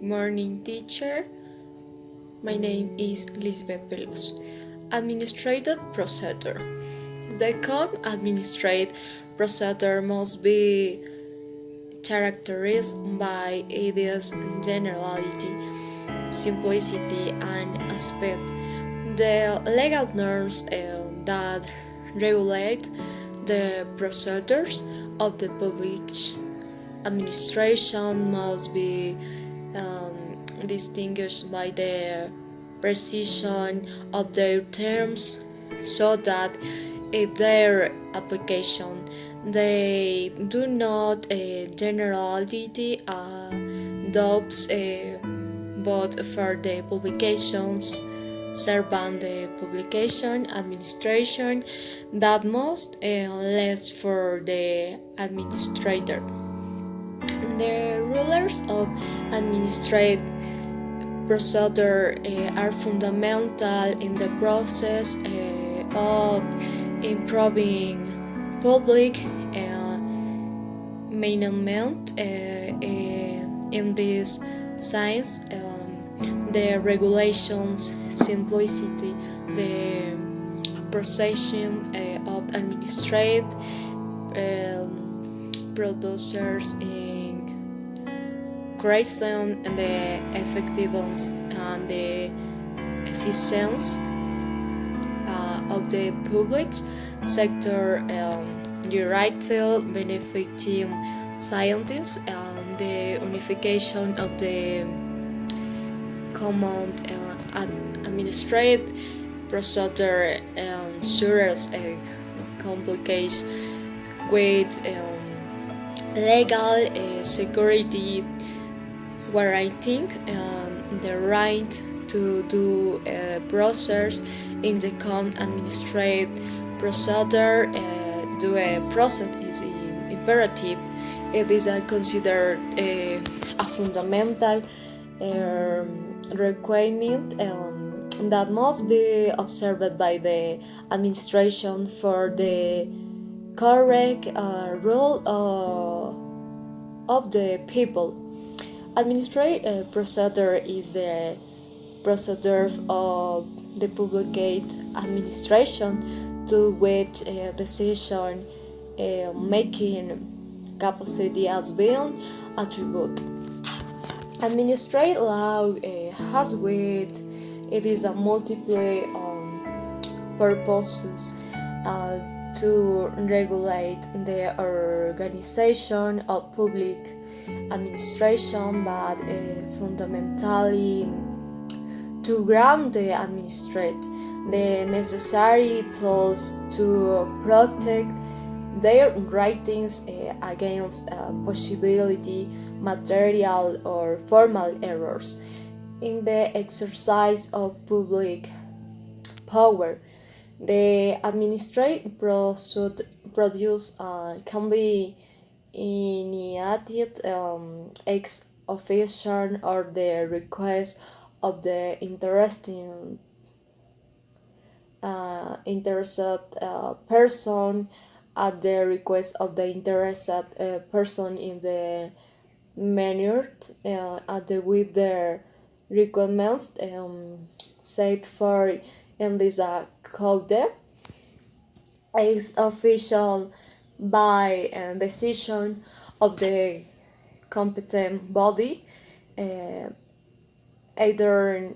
Morning, teacher. My name is Lisbeth Veloz. Administrative procedure. The administrative procedure must be characterized by its generality, simplicity, and aspect. The legal norms that regulate the procedures of the public administration must be distinguished by the precision of their terms so that in their application they do not generality adopts but for the publications servant the publication administration that must less for the administrator. The rulers of administrative procedure are fundamental in the process of improving public management. In this science, the regulations, simplicity, the processing of administrative producers in creation and the effectiveness and the efficiency of the public sector directly benefiting scientists and the unification of the common administrative procedure ensures a complication with legal security guaranteeing the right to do a process in the administrative procedure. Do a process is imperative. It is considered a fundamental requirement that must be observed by the administration for the correct rule of the people. Administrative procedure is the procedure of the public administration to which decision making capacity has been attributed. Administrative law has with it is a multiple purposes to regulate the organization of public administration, but fundamentally to grant the administrate the necessary tools to protect their writings against possibility material or formal errors in the exercise of public power. The administrative produce can be initiated ex officio or the request of the interested person at the request of the interested person in the manner with their requirements set for in this code is official by decision of the competent body, either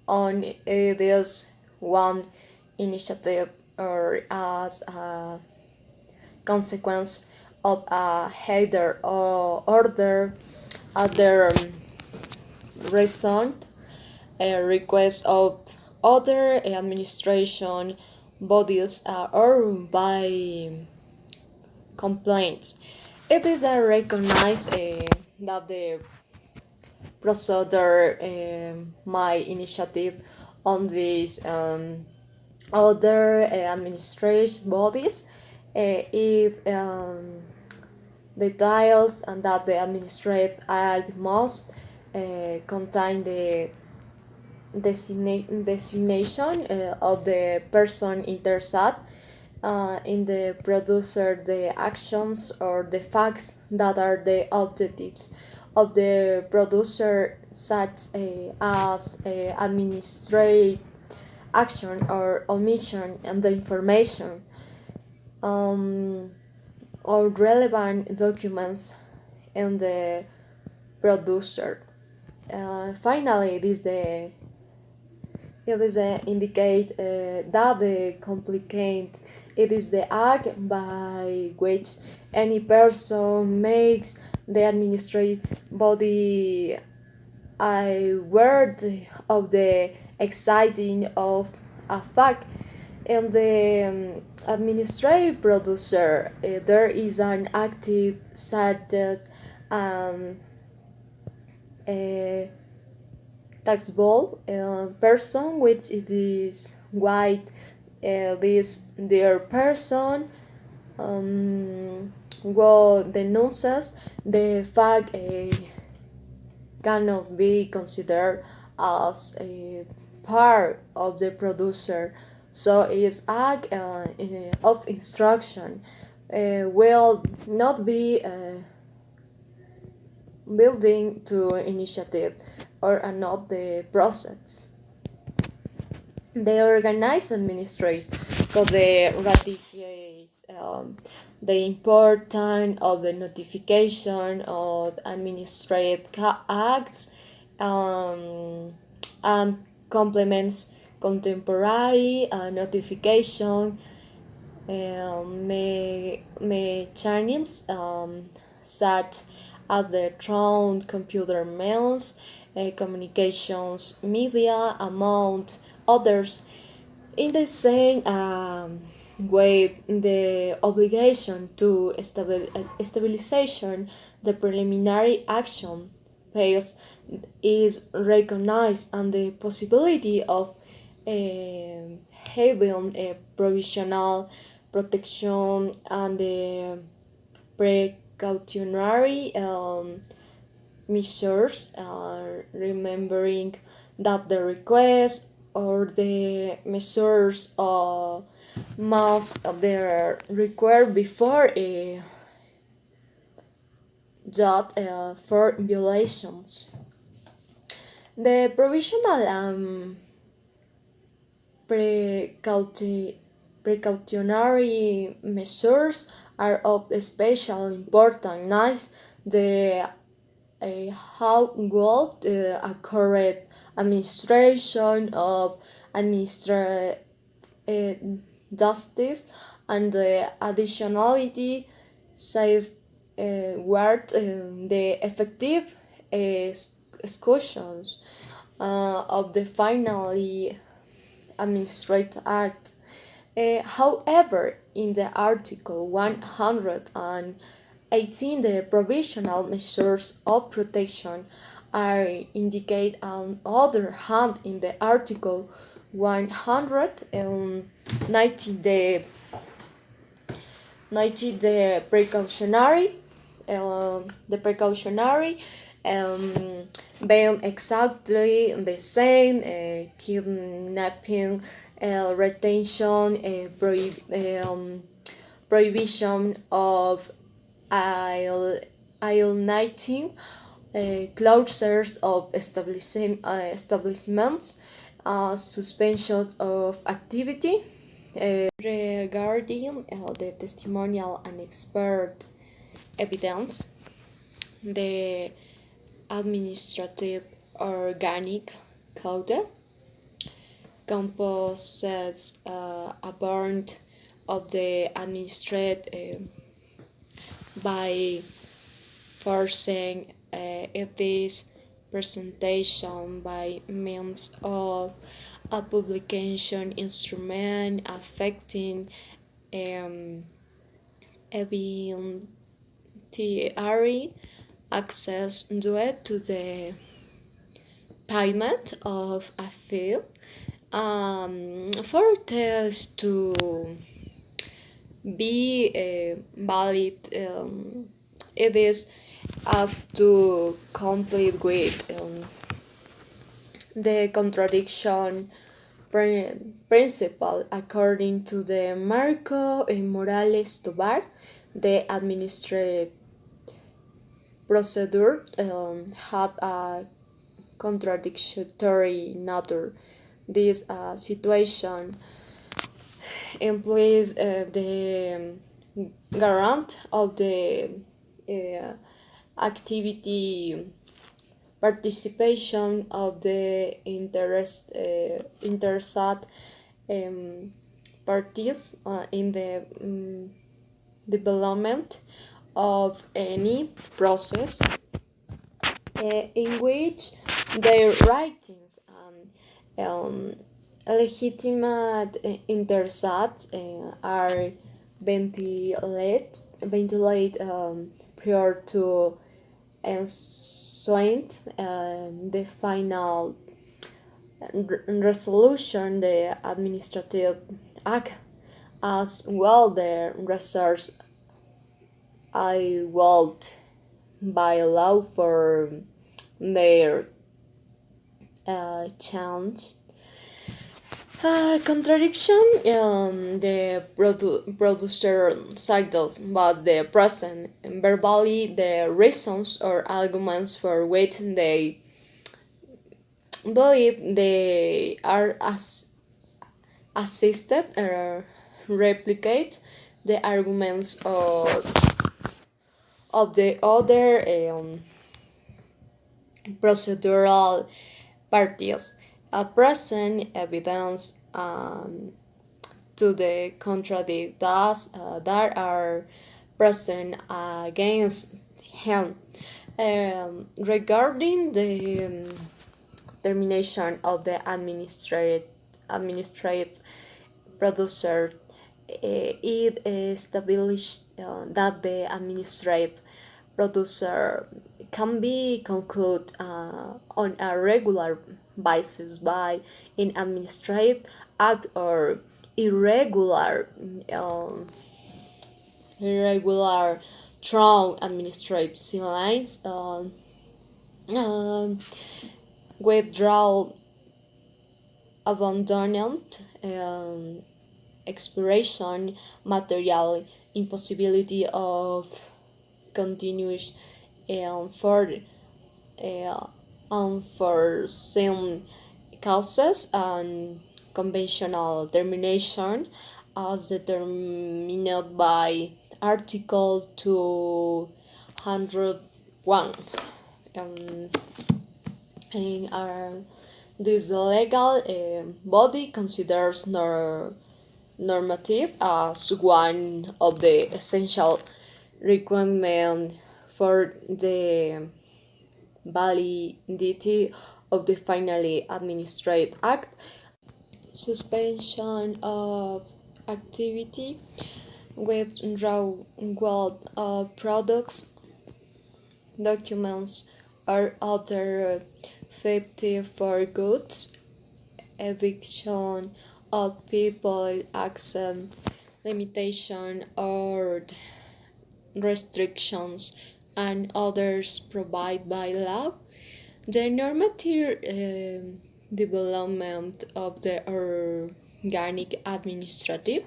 on this one initiative or as a consequence of a header or order other reason a request of other administration bodies or by complaints. It is recognized that the procedure my initiative on these other administration bodies it details and that the administrative act must contain the designation of the person interested in the producer, the actions or the facts that are the objectives of the producer, such as administrative action or omission and the information, um, or relevant documents in the producer. Finally, it is indicate that the complicate it is the act by which any person makes the administrative body aware of the exciting of a fact. In the administrative producer, there is an active subject and a taxable person, which it is white. This their person what denounces the fact cannot be considered as a part of the producer, so its act of instruction will not be building to initiative or not the process. The organized administration of the ratifies the importance of the notification of administrative acts and complements contemporary notification mechanisms such as the through computer mails, communications media, among others. In the same way, the obligation to stabilization, the preliminary action phase is recognized, and the possibility of having a provisional protection and the precautionary measures, remembering that the request or the measures must be required before a judge for violations. The provisional precautionary measures are of special importance. The how well a correct administration of administrative justice and the additionality safeguard the effective executions of the finally administrative act. However, in the Article 118, the provisional measures of protection are indicated. On the other hand, in the Article 190, the precautionary, being exactly the same, kidnapping, retention, prohibition of alienating, closures of establishments, suspension of activity. Regarding the testimonial and expert evidence, the administrative organic code composes a burnt of the administrative by forcing this presentation by means of a publication instrument affecting evidentiary access due to the payment of a fee for tests to be valid. It is as to complete with the contradiction principle according to the Marco Morales Tobar. The administrative procedure have a contradictory nature. This situation implies the grant of the uh, activity participation of the interested um, parties in the development of any process in which their writings and legitimate interests are ventilate prior to ensuing the final resolution. The administrative act as well the research I will by law for their chance. Contradiction the producer cites but the present verbally the reasons or arguments for which they believe they are assisted or replicate the arguments of the other procedural parties. Present evidence to the contrary thus that are present against him. Regarding the termination of the administrative producer, it established that the administrative producer can be concluded on a regular basis by an administrative act or irregular through administrative lines withdrawal abandonment expiration material impossibility of continuous for unforeseen causes and conventional termination as determined by Article 201. And this legal body considers normative as one of the essential requirements for the validity of the finally administered act. Suspension of activity withdrawal of products, documents, or other safety for goods, eviction of people, access limitation or restrictions, and others provided by law. The normative development of the organic administrative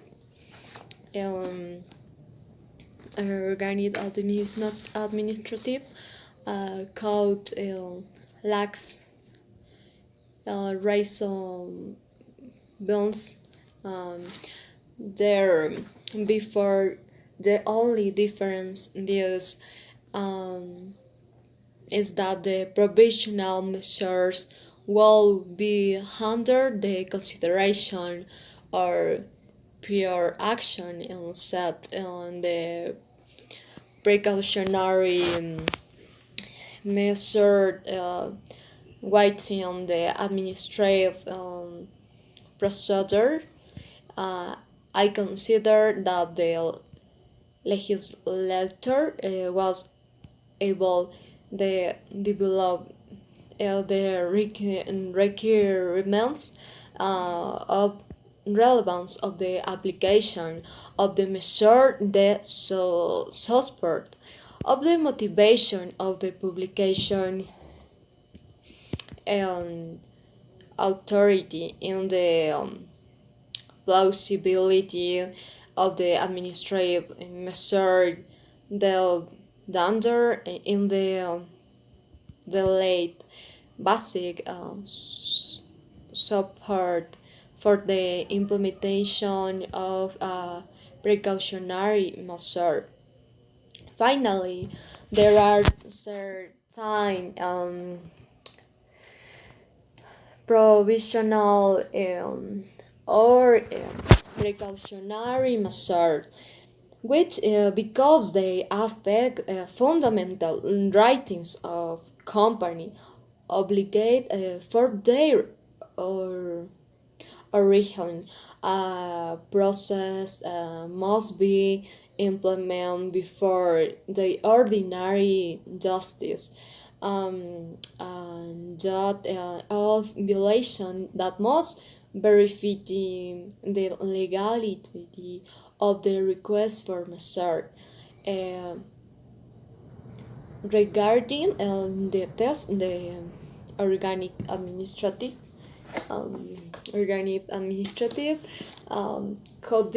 code lacks reason bills there before the only difference is that the provisional measures will be under the consideration or prior action and set on the precautionary measure waiting on the administrative procedure. I consider that the legislator was able to develop the requirements of relevance of the application of the measure that support of the motivation of the publication and authority in the plausibility of the administrative measure, the danger in the late basic support for the implementation of a precautionary measure. Finally, there are certain provisional or precautionary measures which, because they affect fundamental writings of company, obligate for their or origin process must be implemented before the ordinary justice and that of violation that must verify the legality of the request for measure. Uh, Regarding the test, the organic administrative um, organic administrative code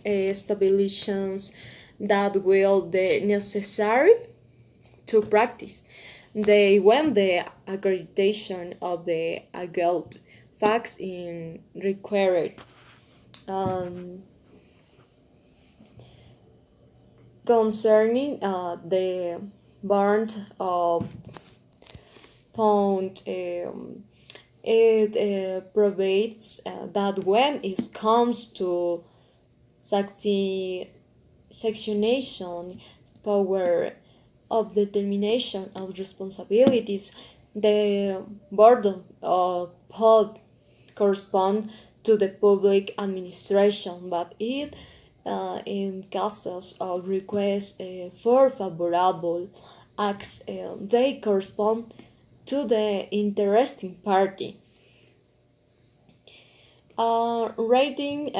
establishments that will the necessary to practice. They when the accreditation of the adult facts in required um, concerning the burnt of pound. It provides that when it comes to sectionation power of determination of responsibilities, the burden of pub correspond to the public administration, but it in cases of request for favorable acts, they correspond to the interesting party. Rating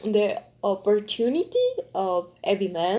the opportunity of evidence